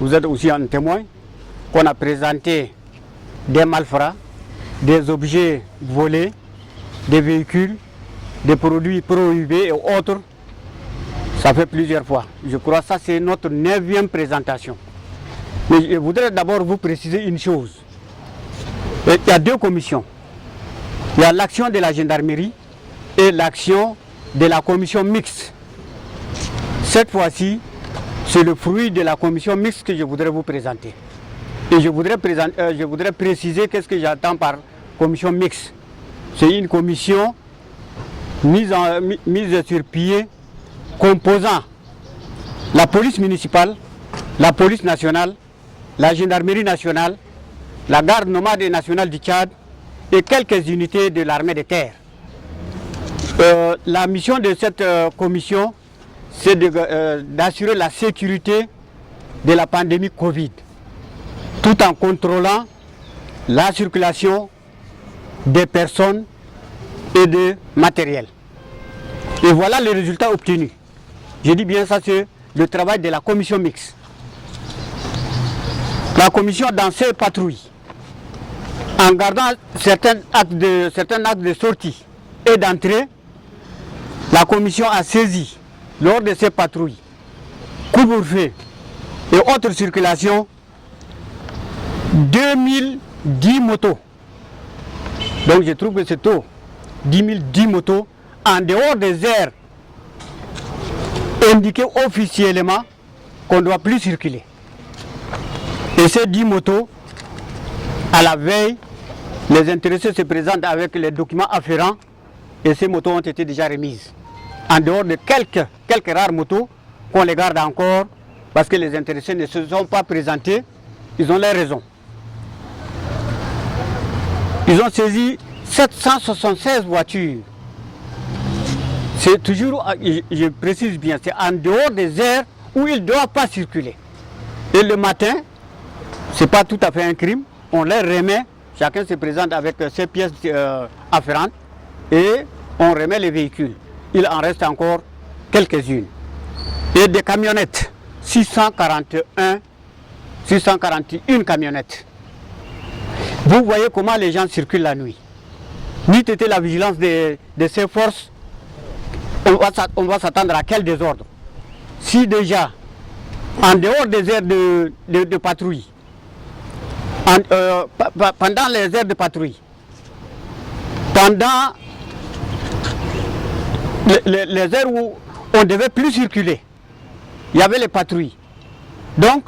vous êtes aussi un témoin, qu'on a présenté des malfrats, des objets volés, des véhicules, des produits prohibés et autres. Ça fait plusieurs fois. Je crois que ça c'est notre 9e présentation. Mais je voudrais d'abord vous préciser une chose. Il y a 2 commissions. Il y a l'action de la gendarmerie et l'action de la commission mixte. Cette fois-ci, c'est le fruit de la commission mixte que je voudrais vous présenter. Et je voudrais préciser qu'est-ce que j'entends par commission mixte. C'est une commission mise sur pied composant la police municipale, la police nationale, la gendarmerie nationale, la garde nomade et nationale du Tchad et quelques unités de l'armée de terre. La mission de cette commission, c'est d'assurer la sécurité de la pandémie Covid, tout en contrôlant la circulation des personnes et de matériel. Et voilà les résultats obtenus. Je dis bien ça, c'est le travail de la commission mixte. La commission dans ses patrouilles, en gardant certains actes de sortie et d'entrée, la commission a saisi lors de ces patrouilles, couvre-feu et autres circulations, 2010 motos. Donc je trouve que c'est tôt. 10 motos en dehors des aires indiquées officiellement qu'on ne doit plus circuler. Et ces 10 motos, à la veille, les intéressés se présentent avec les documents afférents et ces motos ont été déjà remises. En dehors de quelques rares motos qu'on les garde encore parce que les intéressés ne se sont pas présentés, ils ont leurs raisons. Ils ont saisi 776 voitures. C'est toujours, je précise bien, c'est en dehors des aires où ils ne doivent pas circuler. Et le matin, ce n'est pas tout à fait un crime, on les remet, chacun se présente avec ses pièces afférentes et on remet les véhicules. Il en reste encore quelques-unes. Et des camionnettes, 641 camionnettes. Vous voyez comment les gens circulent la nuit. N'eût été la vigilance de ces forces, on va s'attendre à quel désordre. Si déjà, en dehors des aires de patrouille, pendant les aires de patrouille, pendant les heures où on ne devait plus circuler, il y avait les patrouilles. Donc,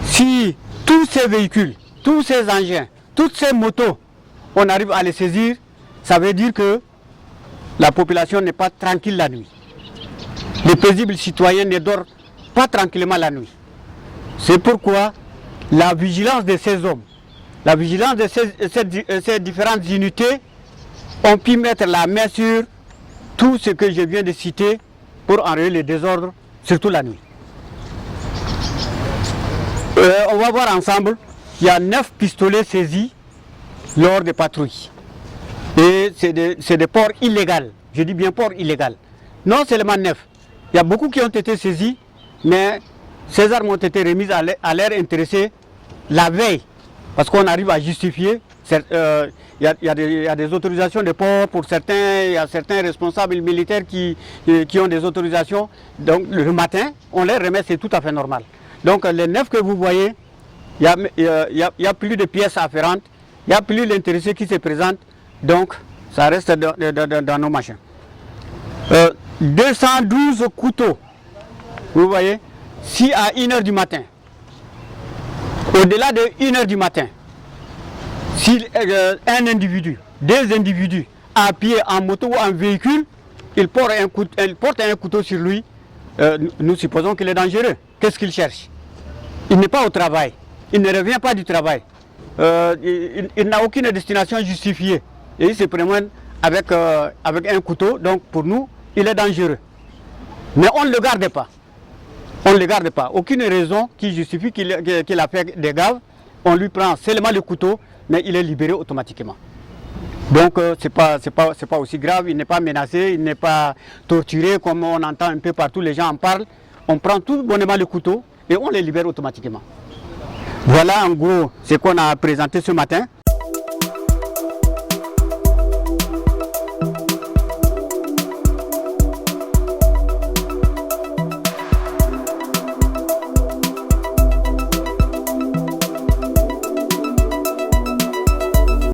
si tous ces véhicules, tous ces engins, toutes ces motos, on arrive à les saisir, ça veut dire que la population n'est pas tranquille la nuit. Les paisibles citoyens ne dorment pas tranquillement la nuit. C'est pourquoi la vigilance de ces hommes, la vigilance de ces différentes unités ont pu mettre la main sur tout ce que je viens de citer pour enrayer les désordres, surtout la nuit. On va voir ensemble, il y a 9 pistolets saisis lors des patrouilles. Et c'est des ports illégaux. Je dis bien ports illégaux. Non seulement 9. Il y a beaucoup qui ont été saisis, mais ces armes ont été remises à l'air intéressé la veille. Parce qu'on arrive à justifier. Il y a des autorisations de port pour certains. Il y a certains responsables militaires qui ont des autorisations. Donc le matin, on les remet, c'est tout à fait normal. Donc les 9 que vous voyez, il y a plus de pièces afférentes. Il n'y a plus l'intéressé qui se présente. Donc ça reste dans nos machins. 212 couteaux. Vous voyez, si à 1h du matin, au-delà de 1h du matin, si un individu, des individus, à pied, en moto ou en véhicule, il porte un couteau sur lui, nous supposons qu'il est dangereux. Qu'est-ce qu'il cherche? Il n'est pas au travail, il ne revient pas du travail, il n'a aucune destination justifiée. Et il se promène avec un couteau, donc pour nous, il est dangereux. Mais on ne le garde pas. On ne le garde pas. Aucune raison qui justifie qu'il a fait des gaves. On lui prend seulement le couteau, mais il est libéré automatiquement. Donc c'est pas aussi grave, il n'est pas menacé, il n'est pas torturé comme on entend un peu partout, les gens en parlent. On prend tout bonnement le couteau et on les libère automatiquement. Voilà en gros ce qu'on a présenté ce matin.